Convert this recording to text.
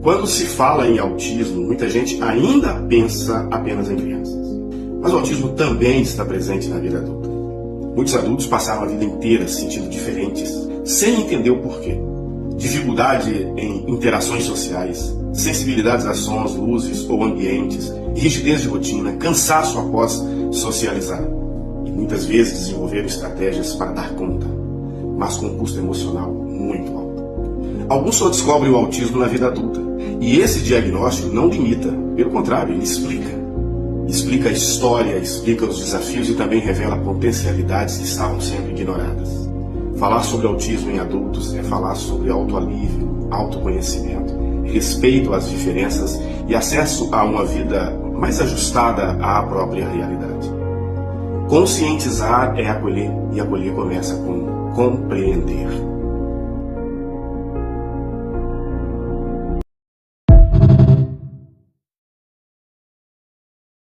Quando se fala em autismo, muita gente ainda pensa apenas em crianças. Mas o autismo também está presente na vida adulta. Muitos adultos passaram a vida inteira se sentindo diferentes, sem entender o porquê. Dificuldade em interações sociais, sensibilidades a sons, luzes ou ambientes, rigidez de rotina, cansaço após socializar. E muitas vezes desenvolveram estratégias para dar conta, mas com um custo emocional muito alto. Alguns só descobrem o autismo na vida adulta. E esse diagnóstico não limita, pelo contrário, ele explica. Explica a história, explica os desafios e também revela potencialidades que estavam sendo ignoradas. Falar sobre autismo em adultos é falar sobre autoalívio, autoconhecimento, respeito às diferenças e acesso a uma vida mais ajustada à própria realidade. Conscientizar é acolher, e acolher começa com compreender.